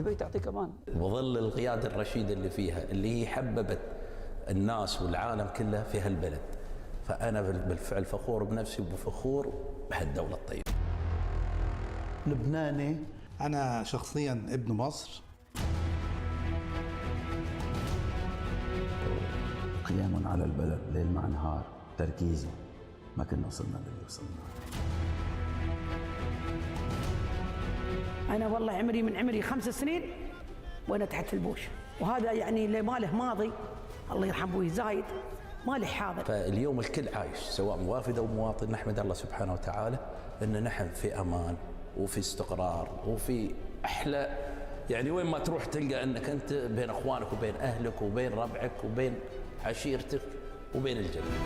دبي تعطيك امان. وظل القياده الرشيده اللي فيها، اللي هي حببت الناس والعالم كله في هالبلد. فانا بالفعل فخور بنفسي وفخور بهالدوله الطيبه. لبناني. انا شخصيا ابن مصر. قيام على البلد ليل مع نهار، تركيزي، ما كنا وصلنا للي وصلنا. أنا والله عمري 5 سنين وأنا تحت البوش، وهذا يعني اللي ما له ماضي الله يرحم أبوي زايد ما له حاضر. فاليوم الكل عايش سواء موافد أو مواطن، نحمد الله سبحانه وتعالى أن نحن في أمان وفي استقرار وفي أحلى، يعني وين ما تروح تلقى أنك أنت بين أخوانك وبين أهلك وبين ربعك وبين عشيرتك وبين الجميع.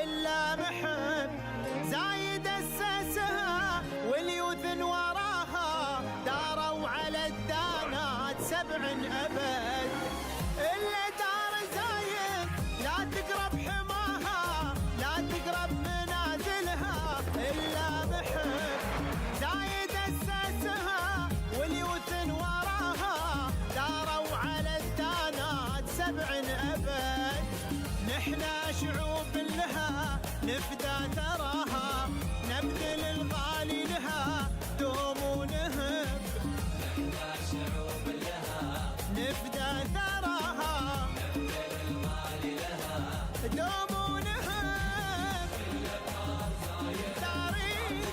إلا محب زايد أسسها واليوثن وراها داروا على الدانات 7 أبد. إلا دار زايد لا تقرب حماها لا تقرب منازلها إلا محب زايد أسسها واليوثن وراها داروا على الدانات 7 أبد. نحنا شعوب لها نفدى تراها نبذل الغالي لها دوم ونهب. نحنا شعوب لها نفدى تراها نبذل الغالي لها دوم ونهب. تاريخ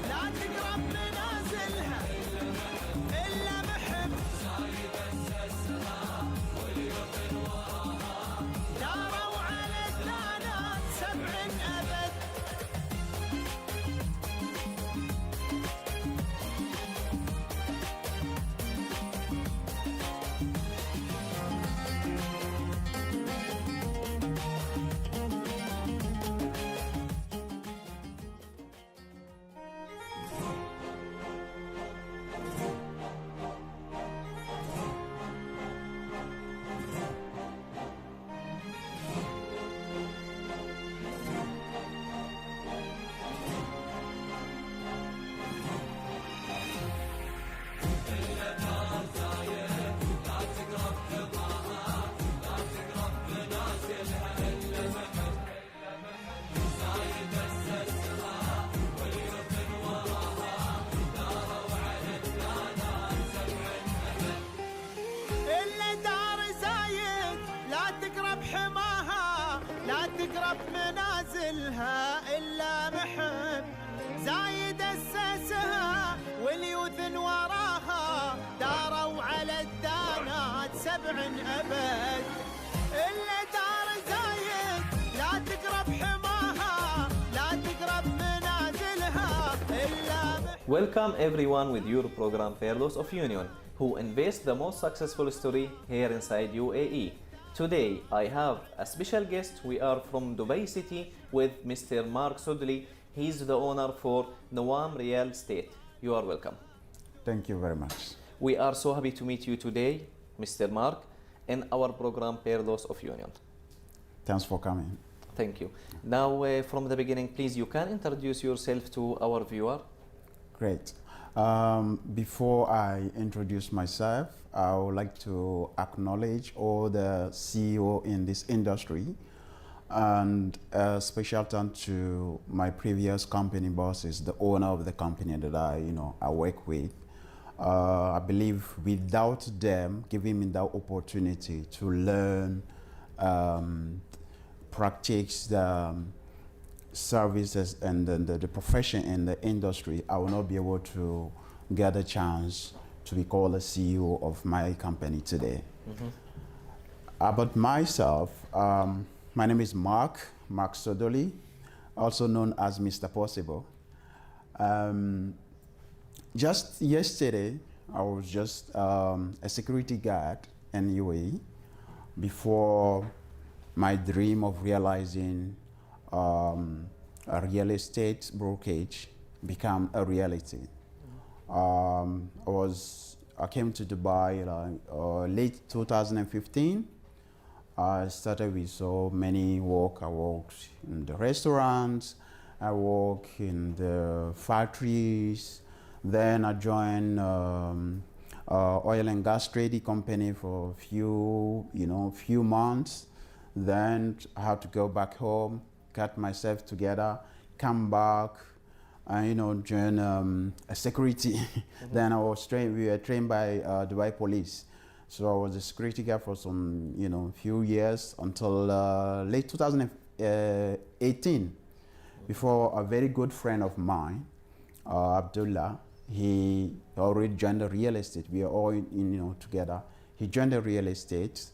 لا تقرب منازلها إلا محب زايد أسسها واليوثن وراها داروا على الدانات 7 أبد. حماها لا تقرب منازلها إلا محب زايد أسسها واليوثن وراها داروا على الدانات 7 أبد. إلا دار زايد لا تقرب حماها لا تقرب منازلها إلا محب. Welcome everyone with your program Fairlaws of Union, who invest the most successful story here inside UAE. Today I have a special guest. We are from Dubai City with Mr. Mark Sudley. He's the owner for Noam Real Estate. You are welcome. Thank you very much. We are so happy to meet you today, Mr. Mark, in our program Fairlaws of Union. Thanks for coming. Thank you. Now from the beginning, please, you can introduce yourself to our viewer. Great. Before I introduce myself, I would like to acknowledge all the CEO in this industry, and a special thanks to my previous company bosses, the owner of the company that I work with. I believe without them giving me that opportunity to learn, practice the services and the profession in the industry, I will not be able to get a chance to be called a CEO of my company today. Mm-hmm. About myself, my name is Mark Sudley. also known as Mr. Possible. Just yesterday, I was just a security guard in UAE before my dream of realizing a real estate brokerage became a reality. I came to Dubai late 2015. I started with so many work. I worked in the restaurants, I worked in the factories. Then I joined oil and gas trading company for a few months. Then I had to go back home, get myself together, come back, and join a security. Then we were trained by Dubai police. So I was a security guard for some, few years until late 2018, before a very good friend of mine, Abdullah, he already joined the real estate. We are all together. He joined the real estate,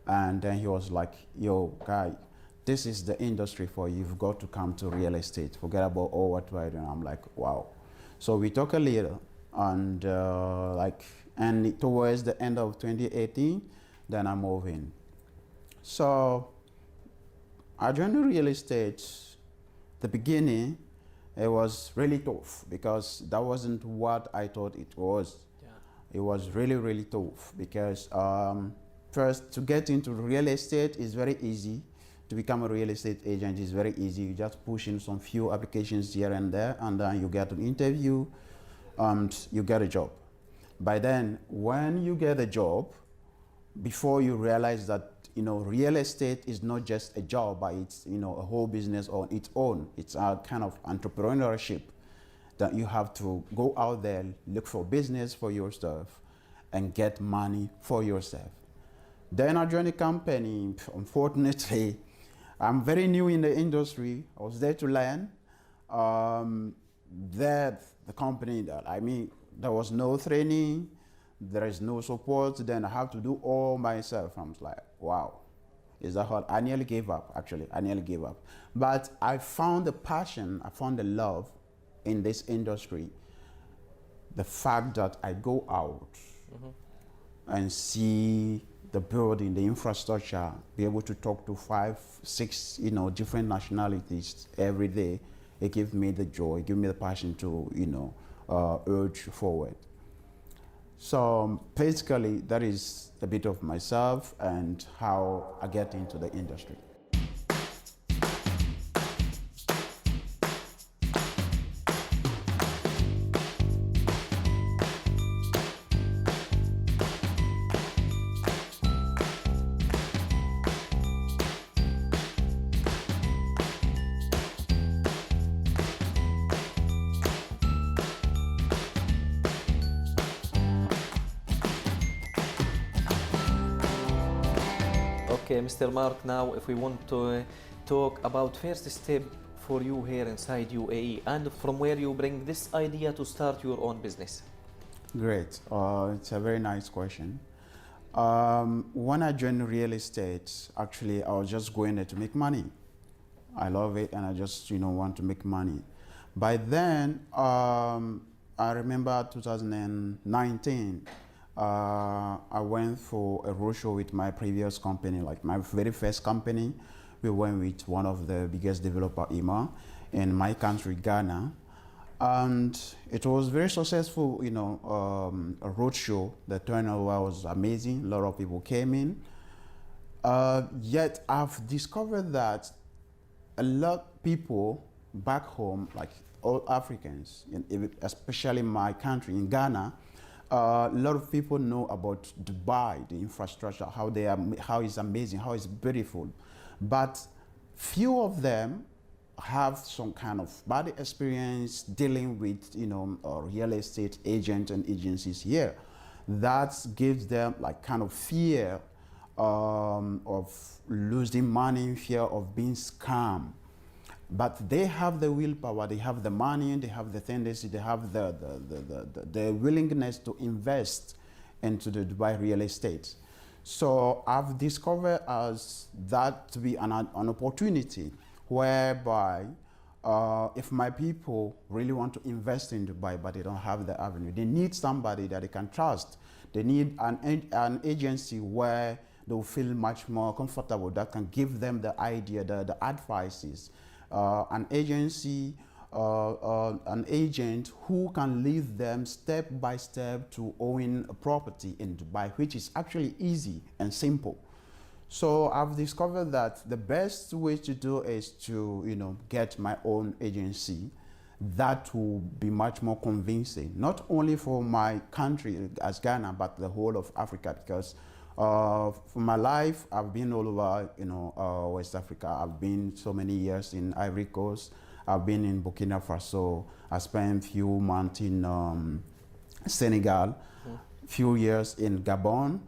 and then he was like, "Yo, guy, this is the industry for you. You've got to come to real estate. Forget about all what we're doing." I'm like, "Wow." So we talk a little, and and towards the end of 2018, then I moved in. So I joined the real estate. The beginning, it was really tough because that wasn't what I thought it was. Yeah. It was really, really tough because first, to get into real estate is very easy. To become a real estate agent is very easy. You just push in some few applications here and there, and then you get an interview and you get a job. By then, when you get a job, before you realize that real estate is not just a job, but it's a whole business on its own. It's a kind of entrepreneurship that you have to go out there, look for business for yourself, and get money for yourself. Then I joined a company. Unfortunately, I'm very new in the industry. I was there to learn. The company there was no training, there is no support, then I have to do all myself. I'm like, wow, is that hard? I nearly gave up, actually. I nearly gave up. But I found the passion, I found the love in this industry. The fact that I go out and see the building, the infrastructure, be able to talk to 5, 6, different nationalities every day, it gives me the joy, it gives me the passion to, urge forward. So basically, that is a bit of myself and how I get into the industry. Okay, Mr. Mark, now if we want to talk about first step for you here inside UAE and from where you bring this idea to start your own business. Great. It's a very nice question. When I joined real estate, actually, I was just going there to make money. I love it, and I just, want to make money. By then, I remember 2019, I went for a roadshow with my previous company, like my very first company. We went with one of the biggest developer, IMA, in my country, Ghana. And it was very successful, a roadshow. The turnover was amazing. A lot of people came in. Yet I've discovered that a lot of people back home, like all Africans, especially in my country, in Ghana, a lot of people know about Dubai, the infrastructure, how it's amazing, how it's beautiful. But few of them have some kind of bad experience dealing with, real estate agents and agencies here. That gives them like kind of fear of losing money, fear of being scammed. But they have the willpower, they have the money, they have the tendency, they have the willingness to invest into the Dubai real estate. So I've discovered as that to be an opportunity whereby if my people really want to invest in Dubai, but they don't have the avenue, they need somebody that they can trust. They need an agency where they'll feel much more comfortable, that can give them the idea, the advices. An agency, an agent who can lead them step by step to own a property in Dubai, which is actually easy and simple. So I've discovered that the best way to do is to, get my own agency. That will be much more convincing, not only for my country as Ghana, but the whole of Africa, because for my life, I've been all over, West Africa. I've been so many years in Ivory Coast. I've been in Burkina Faso. I spent a few months in Senegal, few years in Gabon,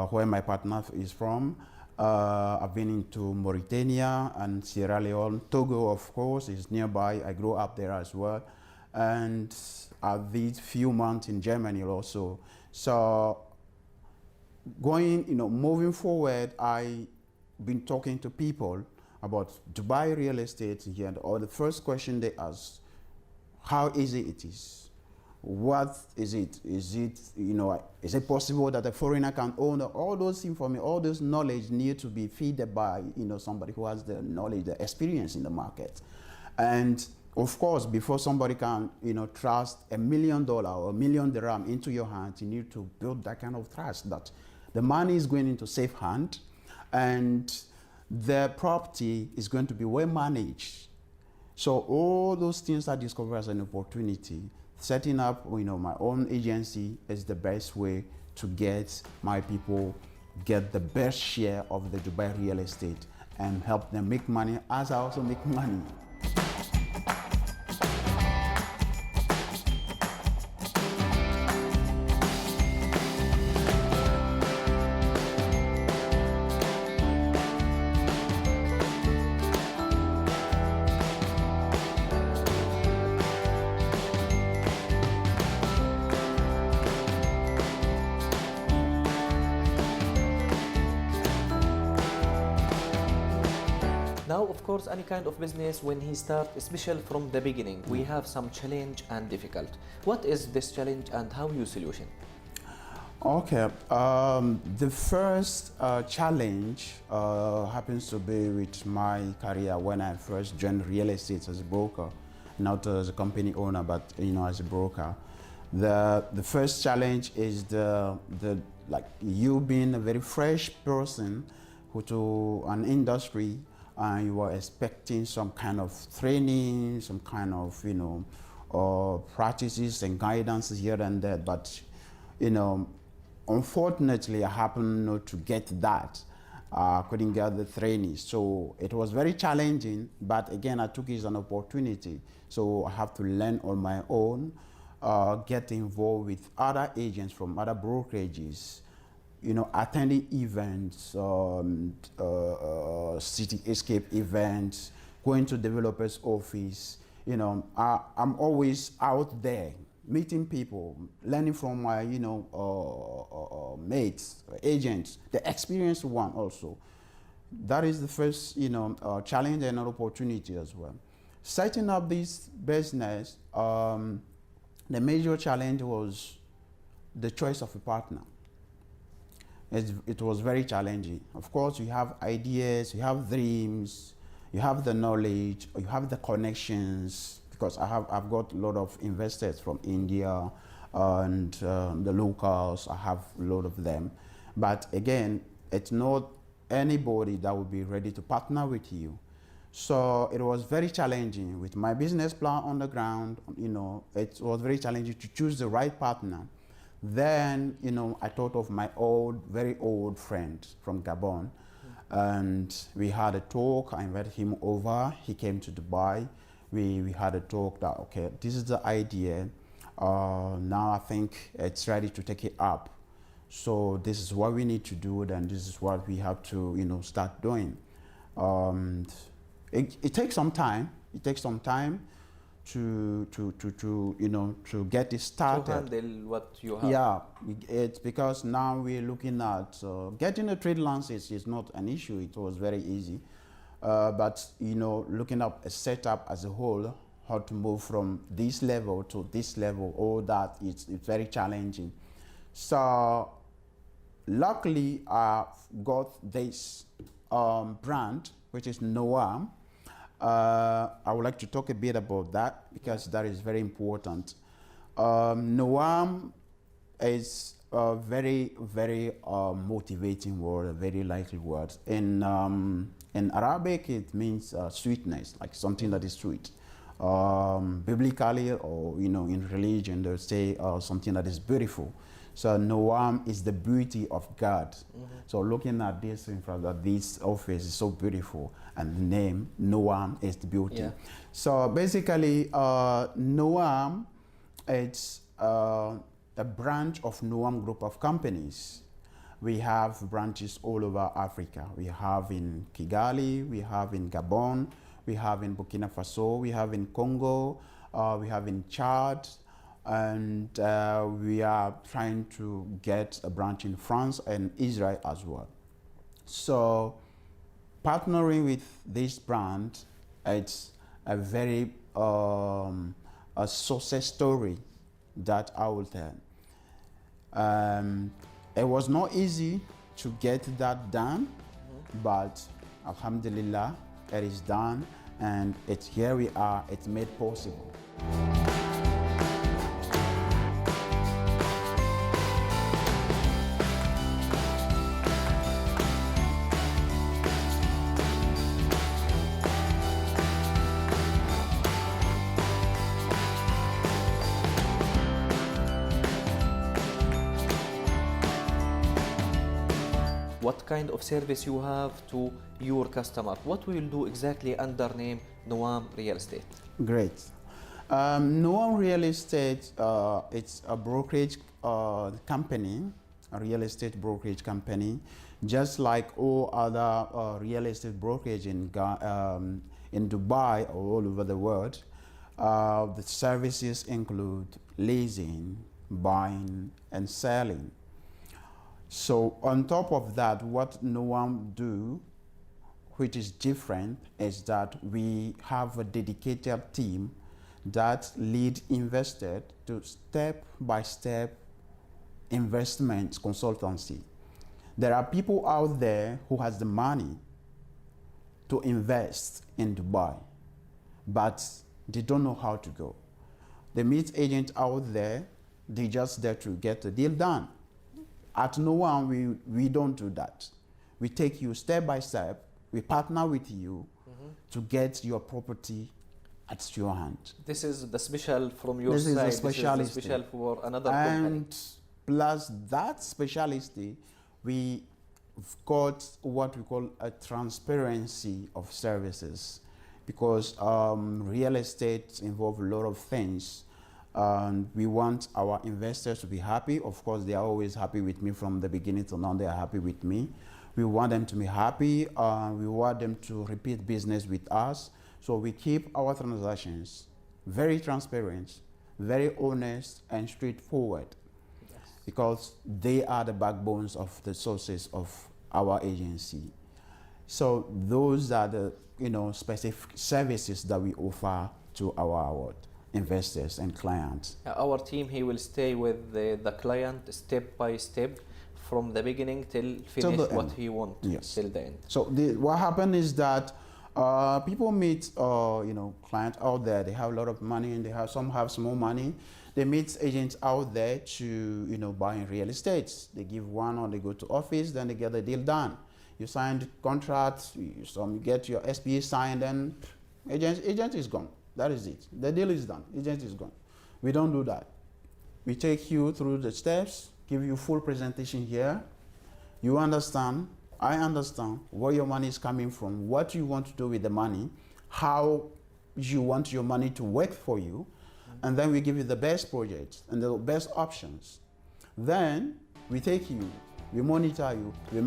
where my partner is from. I've been into Mauritania and Sierra Leone. Togo, of course, is nearby. I grew up there as well. And I did a few months in Germany also. So moving forward, I've been talking to people about Dubai real estate here. Or the first question they ask, how easy it is. What is it? Is it possible that a foreigner can own all those information, all this knowledge need to be fed by, somebody who has the knowledge, the experience in the market. And of course, before somebody can, trust $1 million or $1 million dirham into your hands, you need to build that kind of trust that the money is going into safe hand and the property is going to be well managed. So all those things I discovered as an opportunity. Setting up, my own agency is the best way to get my people get the best share of the Dubai real estate and help them make money as I also make money. Now, of course, any kind of business, when he starts, especially from the beginning, we have some challenge and difficult. What is this challenge and how you solution? Okay, the first challenge happens to be with my career when I first joined real estate as a broker, not as a company owner, but as a broker. The first challenge is like you being a very fresh person to an industry, and you are expecting some kind of training, some kind of practices and guidance here and there. But unfortunately, I happened not to get that. I couldn't get the training, so it was very challenging. But again, I took it as an opportunity. So I have to learn on my own, get involved with other agents from other brokerages. Attending events, city escape events, going to developers' office. I'm always out there, meeting people, learning from my, mates, agents, the experienced one also. That is the first, challenge and an opportunity as well. Setting up this business, the major challenge was the choice of a partner. It was very challenging. Of course, you have ideas, you have dreams, you have the knowledge, you have the connections, because I've got a lot of investors from India and the locals. I have a lot of them. But again, it's not anybody that would be ready to partner with you. So it was very challenging with my business plan on the ground. It was very challenging to choose the right partner. Then, I thought of my very old friend from Gabon, and we had a talk. I invited him over. He came to Dubai. We had a talk that, okay, this is the idea. Now I think it's ready to take it up. So this is what we need to do, then this is what we have to, start doing. It takes some time. It takes some time to get it started. To handle what you have. Yeah, it's because now we're looking at getting a trade license is not an issue. It was very easy. but looking up a setup as a whole, how to move from this level to this level, all that it's very challenging. So luckily I got this brand, which is Noam. I would like to talk a bit about that because that is very important. Noam is a very, very motivating word, a very likely word. In Arabic, it means sweetness, like something that is sweet. Biblically, or in religion, they'll say something that is beautiful. So Noam is the beauty of God. So looking at this in front of this office is so beautiful, and the name Noam is the beauty. Yeah. So basically, Noam, it's a branch of Noam Group of companies. We have branches all over Africa. We have in Kigali, we have in Gabon, we have in Burkina Faso, we have in Congo, we have in Chad, and we are trying to get a branch in France and Israel as well. So partnering with this brand, it's a very a success story that I will tell. It was not easy to get that done, but alhamdulillah, it is done, and it's here we are, it's made possible. What kind of service you have to your customer? What will you do exactly under name Noam Real Estate? Great. Noam Real Estate, it's a brokerage company, a real estate brokerage company, just like all other real estate brokerage in Dubai or all over the world. The services include leasing, buying, and selling. So on top of that, what Noam do, which is different, is that we have a dedicated team that lead investors to step-by-step investment consultancy. There are people out there who has the money to invest in Dubai, but they don't know how to go. They meet agents out there, they just there to get the deal done. At Noam, we don't do that. We take you step by step, we partner with you to get your property at your hand. This is the special from your This side. is the specialty. This is the special for another company. And plus that specialty, we've got what we call a transparency of services, because real estate involves a lot of things. And we want our investors to be happy. Of course, they are always happy with me from the beginning till now. They are happy with me. We want them to be happy. We want them to repeat business with us. So we keep our transactions very transparent, very honest, and straightforward, because they are the backbones of the sources of our agency. So those are the specific services that we offer to our investors and clients. Our team, he will stay with the client step by step from the beginning till finish what he wants. Yes. Till the end. So what happened is that people meet clients out there. They have a lot of money, and some have small money. They meet agents out there to buy in real estate. They give one, or they go to office, then they get the deal done. You sign the contract, you get your SPA signed, and agent is gone. That is it. The deal is done. Agent is gone. We don't do that. We take you through the steps, give you full presentation here. You understand, I understand where your money is coming from, what you want to do with the money, how you want your money to work for you, and then we give you the best projects and the best options. Then we take you, we monitor you, we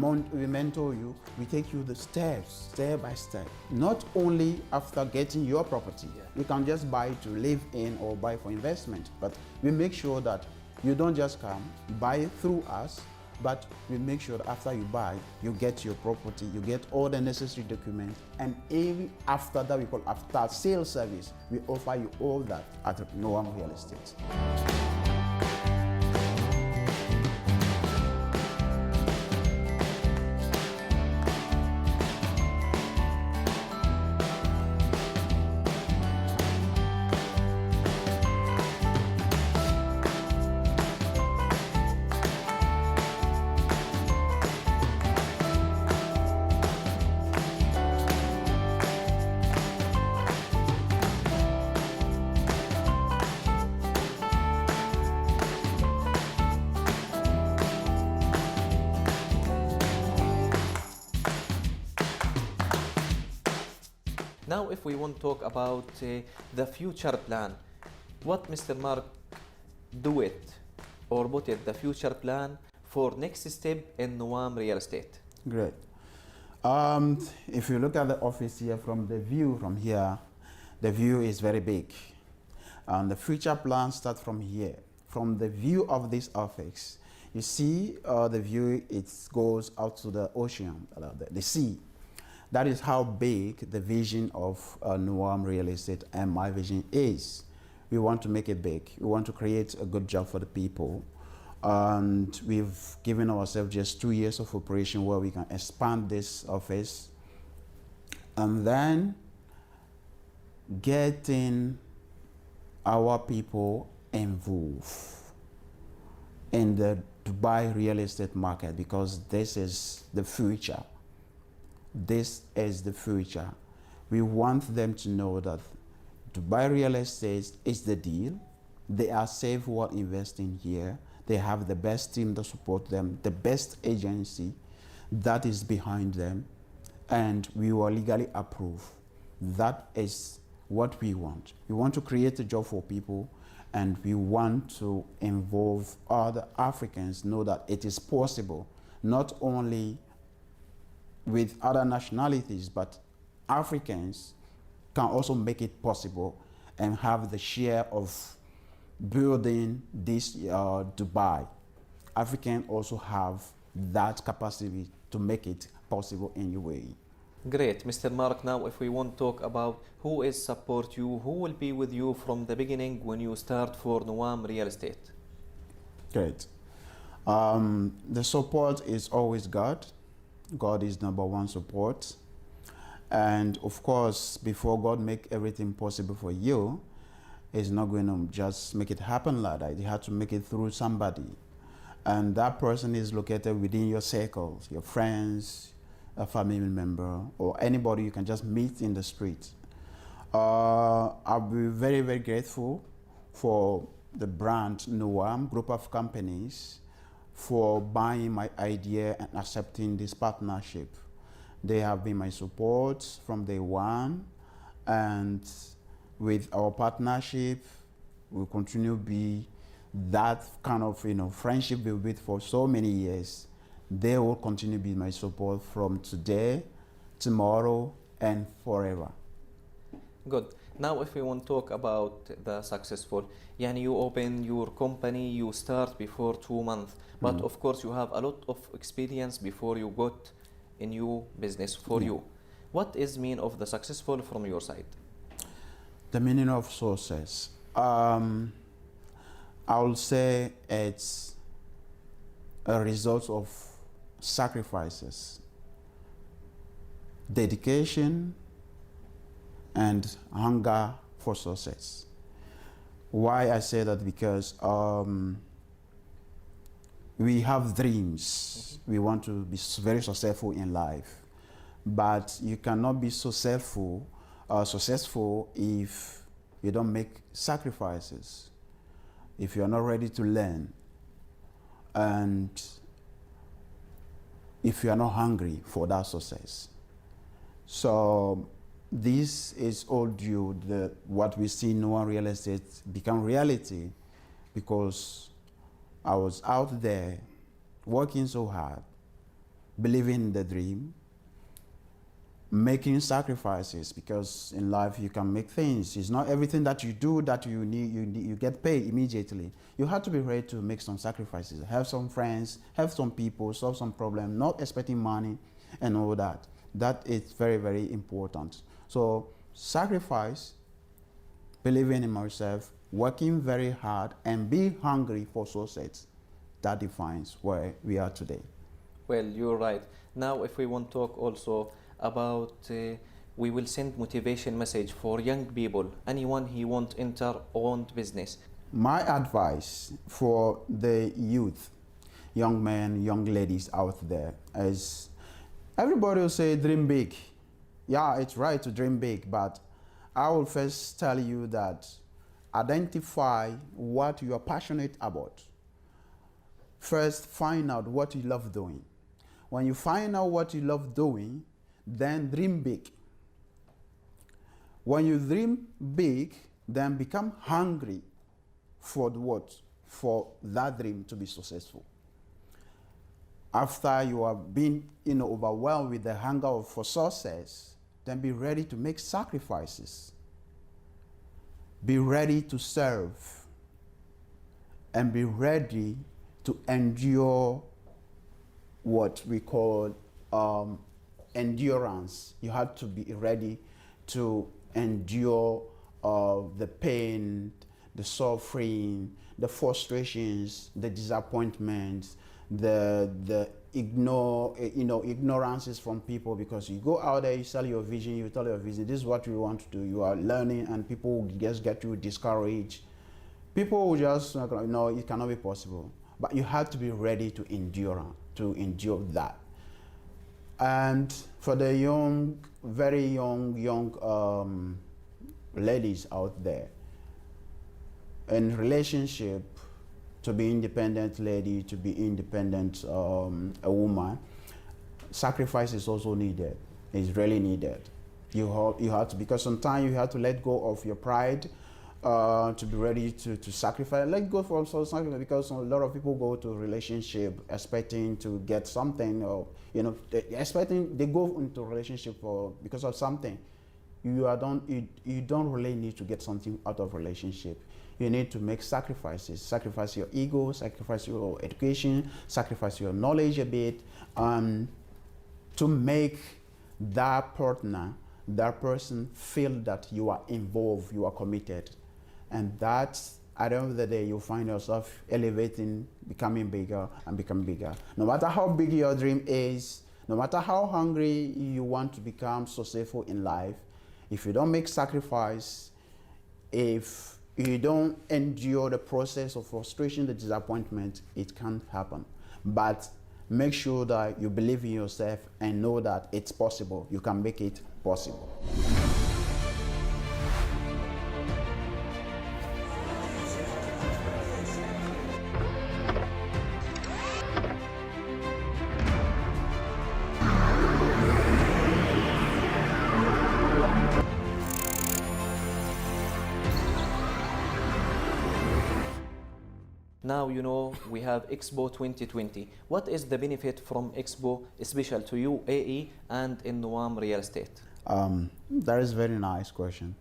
mentor you, we take you the steps, step by step. Not only after getting your property, you can just buy to live in or buy for investment, but we make sure that you don't just come, buy through us, but we make sure that after you buy, you get your property, you get all the necessary documents, and even after that, we call after sales service, we offer you all that at Noam Real Estate. Now, if we want to talk about the future plan, what Mr. Mark do it or put it the future plan for next step in Noam Real Estate? Great. If you look at the office here from the view from here, the view is very big. And the future plan starts from here. From the view of this office, you see the view, it goes out to the ocean, the sea. That is how big the vision of Noam Real Estate and my vision is. We want to make it big. We want to create a good job for the people. And we've given ourselves just 2 years of operation where we can expand this office. And then getting our people involved in the Dubai real estate market, because this is the future. This is the future. We want them to know that Dubai real estate is the deal. They are safe while investing here. They have the best team to support them, the best agency that is behind them, and we will legally approve. That is what we want. We want to create a job for people, and we want to involve other Africans, know that it is possible, not only with other nationalities, but Africans can also make it possible and have the share of building this Dubai. Africans also have that capacity to make it possible in UAE. Great, Mr. Mark. Now, if we want to talk about who is support you, who will be with you from the beginning when you start for Noam Real Estate? Great. The support is always God. God is number one support. And of course, before God make everything possible for you, He's not going to just make it happen like that. He had to make it through somebody. And that person is located within your circles, your friends, a family member, or anybody you can just meet in the street. I'll be very, very grateful for the brand Noam group of companies for buying my idea and accepting this partnership. They have been my support from day one, and with our partnership, we'll continue to be that kind of friendship we've built for so many years. They will continue to be my support from today, tomorrow, and forever. Good. Now, if we want to talk about the successful, you open your company, you start before 2 months, but of course you have a lot of experience before you got a new business for you. What is mean of the successful from your side? The meaning of success. I will say it's a result of sacrifices, dedication, and hunger for success. Why I say that? Because we have dreams. We want to be very successful in life, but you cannot be successful if you don't make sacrifices, if you are not ready to learn, and if you are not hungry for that success. So this is all due what we see in Noam Real Estate become reality, because I was out there working so hard, believing in the dream, making sacrifices, because in life you can make things. It's not everything that you do that you get paid immediately. You have to be ready to make some sacrifices, have some friends, have some people, solve some problem, not expecting money and all that. That is very, very important. So sacrifice, believing in myself, working very hard, and be hungry for success. That defines where we are today. Well, you're right. Now, if we want to talk also about, we will send motivation message for young people, anyone who want enter owned business. My advice for the youth, young men, young ladies out there is, everybody will say dream big. Yeah, it's right to dream big, but I will first tell you that identify what you are passionate about. First, find out what you love doing. When you find out what you love doing, then dream big. When you dream big, then become hungry for the what? For that dream to be successful. After you have been overwhelmed with the hunger for success, then be ready to make sacrifices. Be ready to serve. And be ready to endure what we call endurance. You have to be ready to endure the pain, the suffering, the frustrations, the disappointments, the ignorances from people, because you go out there, you sell your vision, you tell your vision, this is what you want to do, you are learning, and people will just get you discouraged. People will just, no, it cannot be possible. But you have to be ready to endure that. And for the young, very young ladies out there, in relationship, to be independent lady, to be independent a woman, sacrifice is also needed. It's really needed. You have to, because sometimes you have to let go of your pride to be ready to sacrifice. Let go from something, because a lot of people go to a relationship expecting to get something, or they go into a relationship because of something. You don't really need to get something out of relationship. You need to make sacrifices. Sacrifice your ego, sacrifice your education, sacrifice your knowledge a bit, to make that partner, that person feel that you are involved, you are committed. And that, at the end of the day, you'll find yourself elevating, becoming bigger and becoming bigger. No matter how big your dream is, no matter how hungry you want to become successful in life, if you don't make sacrifice, if you don't endure the process of frustration, the disappointment, it can't happen. But make sure that you believe in yourself and know that it's possible. You can make it possible. Now, we have Expo 2020. What is the benefit from Expo, especially to UAE and in Noam Real Estate? That is a very nice question.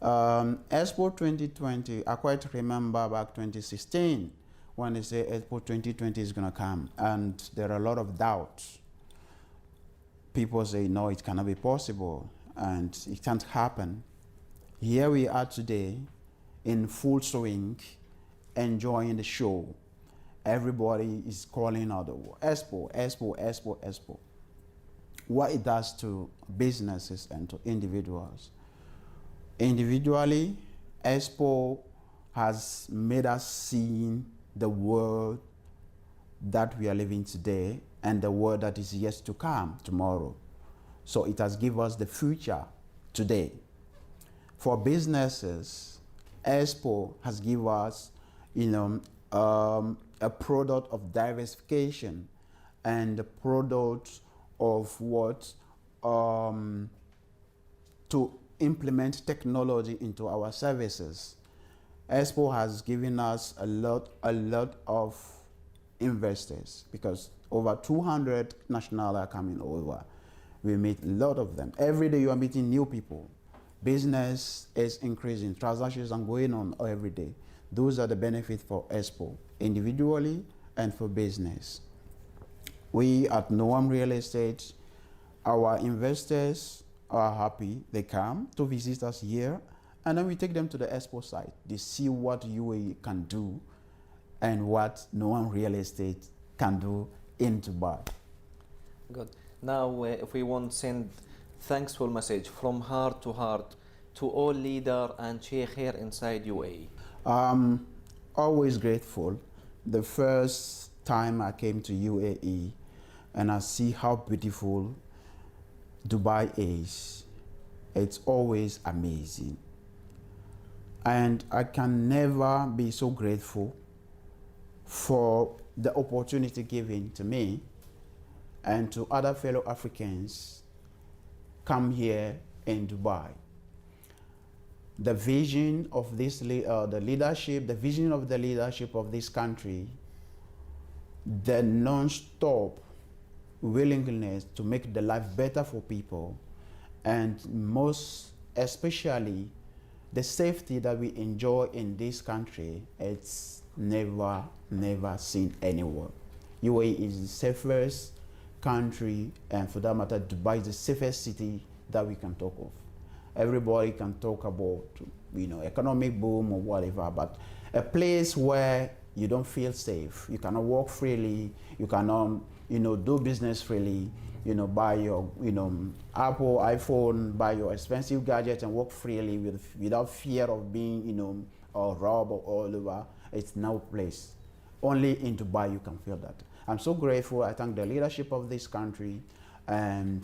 Expo 2020, I quite remember back 2016 when they say Expo 2020 is going to come, and there are a lot of doubts. People say, no, it cannot be possible, and it can't happen. Here we are today in full swing, enjoying the show. Everybody is calling out the word Expo, Expo, Expo, Expo. What it does to businesses and to individuals. Individually, Expo has made us see the world that we are living today and the world that is yet to come tomorrow. So it has given us the future today. For businesses, Expo has given us a product of diversification and a product of what to implement technology into our services. Expo has given us a lot of investors, because over 200 nationals are coming over. We meet a lot of them. Every day you are meeting new people. Business is increasing. Transactions are going on every day. Those are the benefits for Expo, individually and for business. We at Noam Real Estate, our investors are happy. They come to visit us here, and then we take them to the Expo site. They see what UAE can do and what Noam Real Estate can do in Dubai. Good. Now, if we want to send thankful message from heart to all leader and sheikh here inside UAE. Always grateful. The first time I came to UAE and I see how beautiful Dubai is, it's always amazing. And I can never be so grateful for the opportunity given to me and to other fellow Africans come here in Dubai. The vision of this, the leadership, the vision of the leadership of this country, the non-stop willingness to make the life better for people, and most especially the safety that we enjoy in this country, it's never seen anywhere. UAE is the safest country, and for that matter, Dubai is the safest city that we can talk of. Everybody can talk about, economic boom or whatever, but a place where you don't feel safe, you cannot walk freely, you cannot, do business freely, buy your, Apple, iPhone, buy your expensive gadgets and walk freely without fear of being, robbed or all over. It's no place. Only in Dubai you can feel that. I'm so grateful. I thank the leadership of this country, and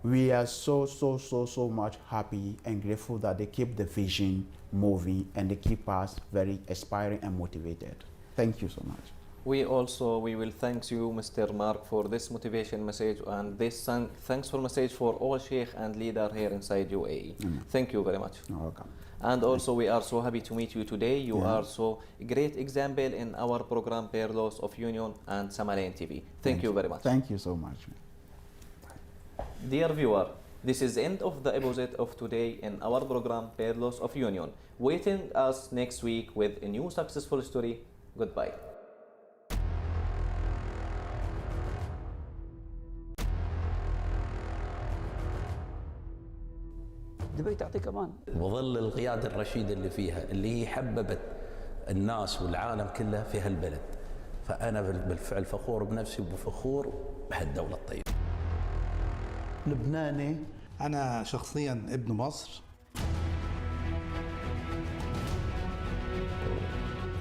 we are so much happy and grateful that they keep the vision moving and they keep us very aspiring and motivated. Thank you so much. We will thank you, Mr. Mark, for this motivation message and this thankful message for all sheikh and leader here inside UAE. Thank you very much. You're welcome. And also we are so happy to meet you today. You are so great example in our program Peer Laws of Union and Samalain TV. Thank you very much. Thank you so much. Dear viewer, this is the end of the episode of today in our program Peer Laws of Union. Waiting us next week with a new successful story. Goodbye. دبي تعطيك امان. وظل القيادة الرشيدة اللي فيها، اللي هي حببت الناس والعالم كله في هالبلد. فأنا بالفعل فخور بنفسي وبفخور بهالدولة الطيبة. لبناني. أنا شخصيا ابن مصر.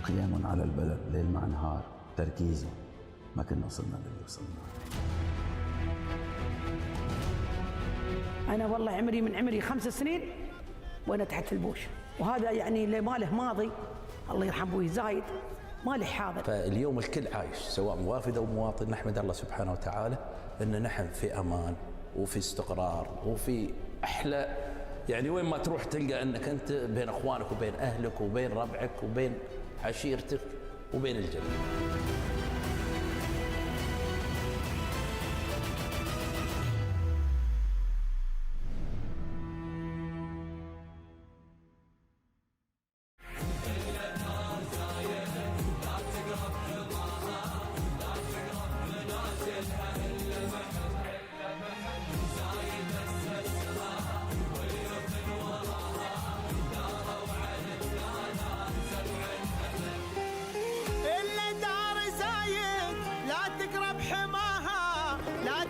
قيام على البلد ليل مع نهار، تركيزه، ما كنا وصلنا للي وصلنا. أنا والله عمري 5 سنين وأنا تحت البوش، وهذا يعني اللي ما له ماضي الله يرحم أبوي زايد ما له حاضر. فاليوم الكل عايش سواء موافد أو مواطن، نحمد الله سبحانه وتعالى أن نحن في أمان وفي استقرار وفي أحلى، يعني وين ما تروح تلقى أنك أنت بين أخوانك وبين أهلك وبين ربعك وبين عشيرتك وبين الجنة.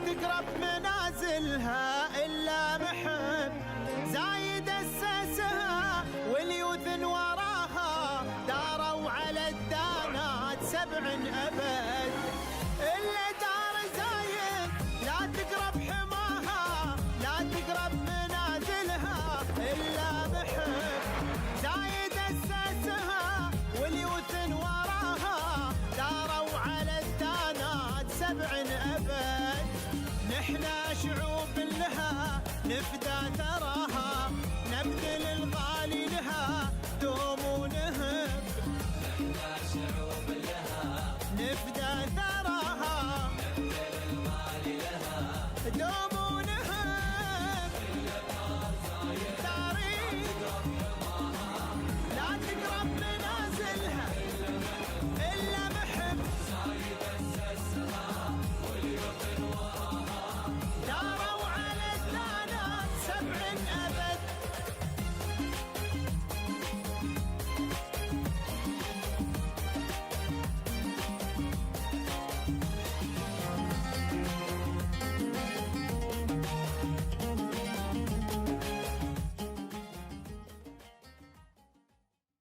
تقرب منازلها إلا محب زايد